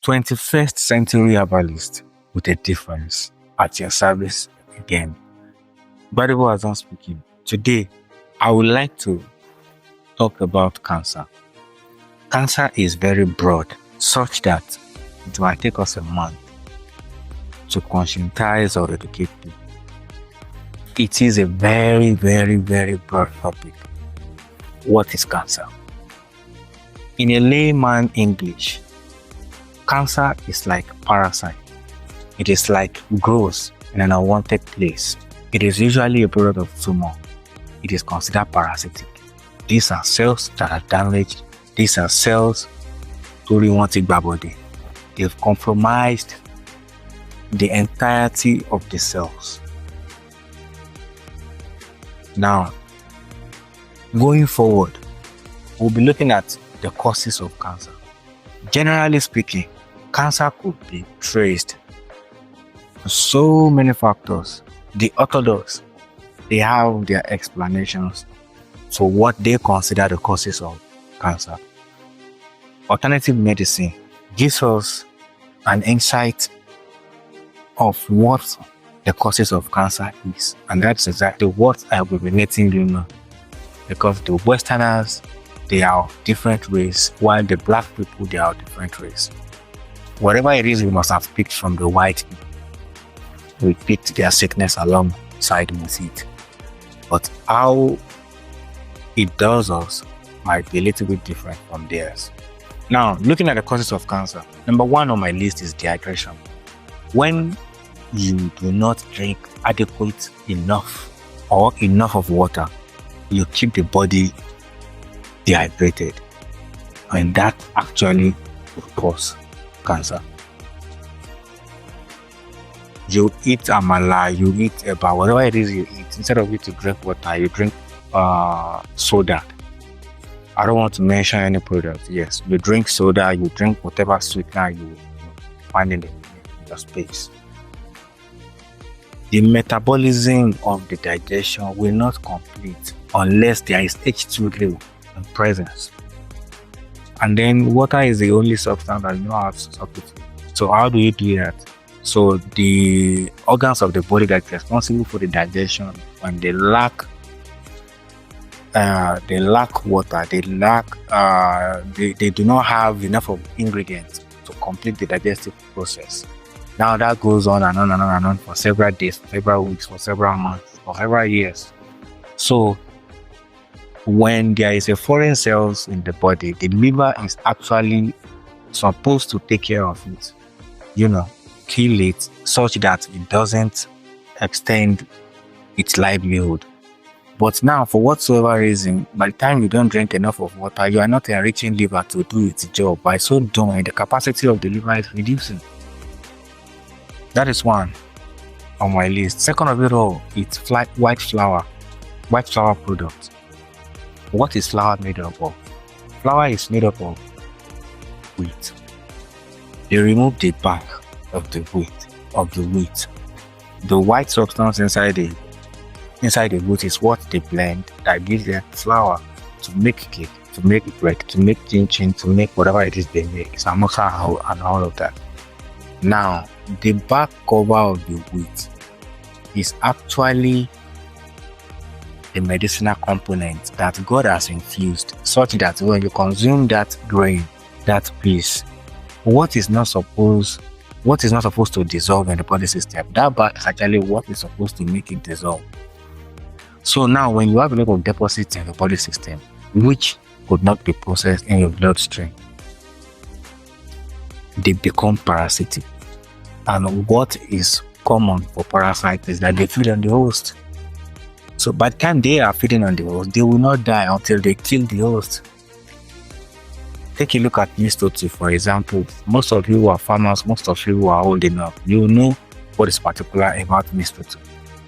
21st century herbalist with a difference at your service again. Gbadebo Hasan speaking. Today, I would like to talk about cancer. Cancer is very broad, such that it might take us a month to conscientize or educate people. It is a very, very, very broad topic. What is cancer? In a layman English, cancer is like parasite. It is like growth in an unwanted place. It is usually a product of tumor. It is considered parasitic. These are cells that are damaged. These are cells to want it body. They've compromised the entirety of the cells. Now, going forward, we'll be looking at the causes of cancer. Generally speaking, cancer could be traced to so many factors. The orthodox, they have their explanations for what they consider the causes of cancer. Alternative medicine gives us an insight of what the causes of cancer is, and that's exactly what I will be letting you know. Because the Westerners, they are different race, while the black people, they are different race. Whatever it is, we must have picked from the white people. We picked their sickness alongside with it. But how it does us might be a little bit different from theirs. Now, looking at the causes of cancer, number one on my list is dehydration. When you do not drink adequate enough of water, you keep the body dehydrated, and that actually will cause cancer. You eat amala, you eat eba, whatever it is you eat, instead of you to drink water, you drink soda. I don't want to mention any product. Yes, you drink soda, you drink whatever sweetener you find in your space. The metabolism of the digestion will not complete unless there is H2 level in presence. And then water is the only substance that you know how to substitute. So how do you do that? So the organs of the body that are responsible for the digestion, when they lack water, they do not have enough of ingredients to complete the digestive process. Now that goes on and on and on and on for several days, for several weeks, for several months, for several years. So when there is a foreign cells in the body, the liver is actually supposed to take care of it, kill it such that it doesn't extend its livelihood. But now, for whatsoever reason, by the time you don't drink enough of water, you are not enriching liver to do its job. By so doing, the capacity of the liver is reducing. That is one on my list. Second of it all, it's white flour products. What is flour made up of? Flour is made up of wheat. They remove the back of the wheat. The white substance inside the wheat is what they blend that gives them flour to make cake, to make bread, to make chin-chin, to make whatever it is they make, samosa and all of that. Now, the back cover of the wheat is actually a medicinal component that God has infused, such that when you consume that grain, that piece, what is not supposed to dissolve in the body system, that back is actually what is supposed to make it dissolve. So now, when you have a lot of deposits in the body system, which could not be processed in your bloodstream, they become parasitic. And what is common for parasites is that they feed on the host. So by the time they are feeding on the host, they will not die until they kill the host. Take a look at mistletoe, for example. Most of you who are farmers, most of you who are old enough, you know what is particular about mistletoe.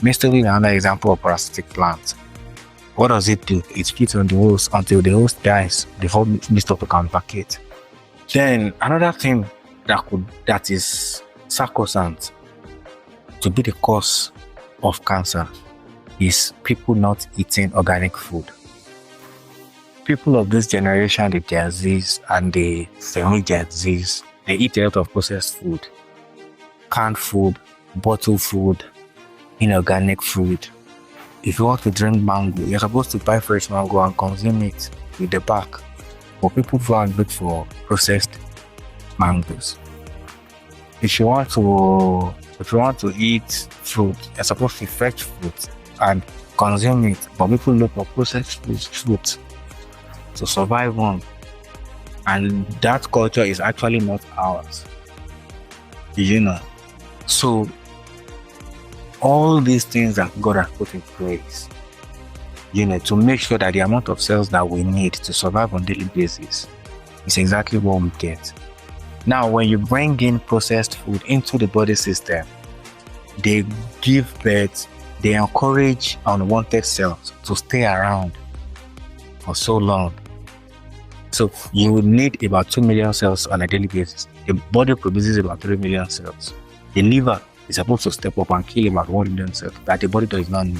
Mistletoe is another example of parasitic plant. What does it do? It feeds on the host until the host dies before mistletoe can vacate. Then another thing that is sacrosanct to be the cause of cancer is people not eating organic food. People of this generation, the Gen Zs and the semi-Gen Zs, they eat a lot of processed food, canned food, bottled food, inorganic food. If you want to drink mango, you're supposed to buy fresh mango and consume it with the bark. But people go and look for processed mangoes. If you want to eat fruit, you're supposed to fetch fruit and consume it. But people look for processed fruit to survive on. And that culture is actually not ours. So all these things that God has put in place, to make sure that the amount of cells that we need to survive on a daily basis is exactly what we get. Now, when you bring in processed food into the body system, they give birth, they encourage unwanted cells to stay around for so long. So you will need about 2 million cells on a daily basis. The body produces about 3 million cells. The liver is supposed to step up and kill about 1 million cells that the body does not need.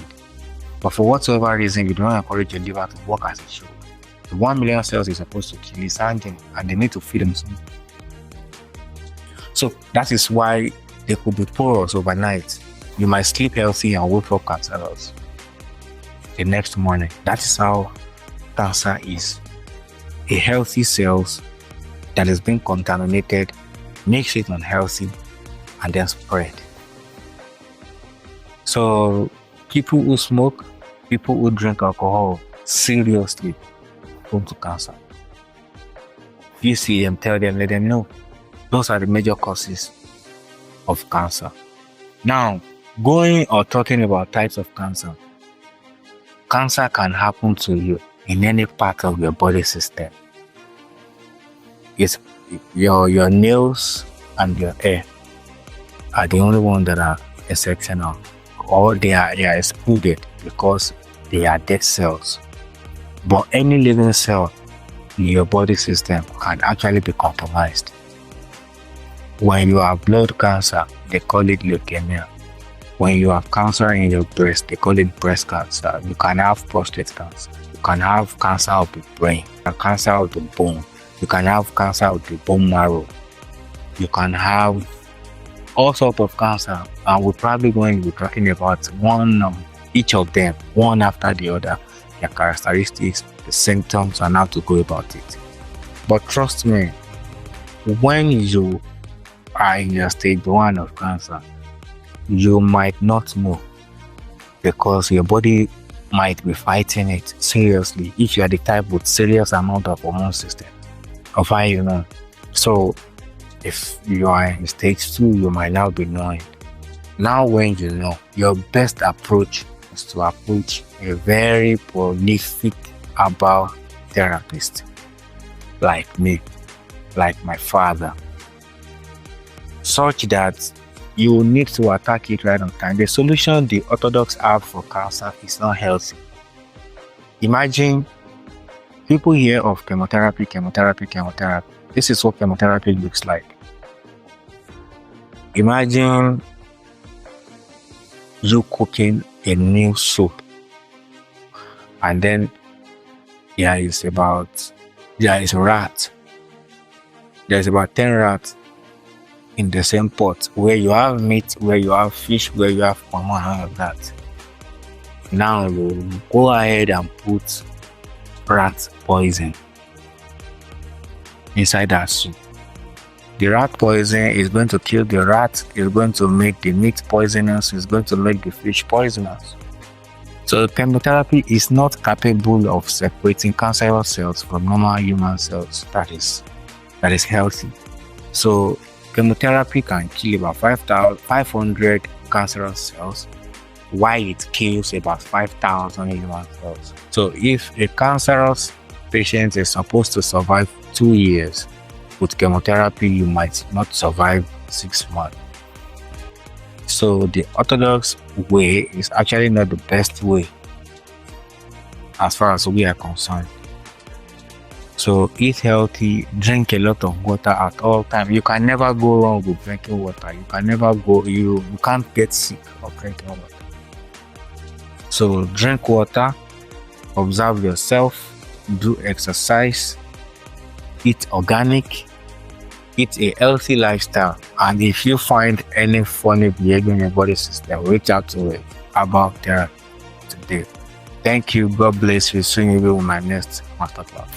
But for whatsoever reason, you do not encourage your liver to work as it should. The 1 million cells is supposed to kill is hanging, and they need to feed them something. So that is why they could be porous overnight. You might sleep healthy and wake up cancerous the next morning. That is how cancer is. A healthy cells that has been contaminated makes it unhealthy and then spread. So people who smoke, people who drink alcohol, seriously prone to cancer. If you see them, tell them, let them know. Those are the major causes of cancer. Now, going or talking about types of cancer. Cancer can happen to you in any part of your body system. It's your nails and your hair are the only ones that are exceptional, or they are excluded because they are dead cells. But any living cell in your body system can actually be compromised. When you have blood cancer, they call it leukemia. When you have cancer in your breast, they call it breast cancer. You can have prostate cancer. You can have cancer of the brain, cancer of the bone. You can have cancer of the bone marrow. You can have all sorts of cancer, and we're probably going to be talking about each of them, one after the other, their characteristics, the symptoms, and how to go about it. But trust me, when you are in your stage 1 of cancer, you might not know, because your body might be fighting it seriously if you are the type with serious amount of hormone system of how you know. So if you are in stage 2, you might now be knowing. Now when you know, your best approach is to approach a very prolific herbal therapist like me, like my father, such that you need to attack it right on time. The solution the orthodox have for cancer is not healthy. Imagine people hear of chemotherapy. This is what chemotherapy looks like. Imagine you cooking a new soup, and then there is rat. There's about 10 rats in the same pot, where you have meat, where you have fish, where you have palm, and all of that. Now you go ahead and put rat poison inside that soup. The rat poison is going to kill the rat, is going to make the meat poisonous, is going to make the fish poisonous. So chemotherapy is not capable of separating cancerous cells from normal human cells that is healthy. So chemotherapy can kill about 500 cancerous cells, while it kills about 5,000 human cells. So if a cancerous patient is supposed to survive 2 years, with chemotherapy you might not survive 6 months. So the orthodox way is actually not the best way as far as we are concerned. So eat healthy, drink a lot of water at all times. You can never go wrong with drinking water. You can't get sick of drinking water. So drink water, observe yourself, do exercise, eat organic, It's a healthy lifestyle. And if you find any funny behavior in your body system, reach out to it about therapy today. Thank you. God bless you. Soon you will be with my next masterclass.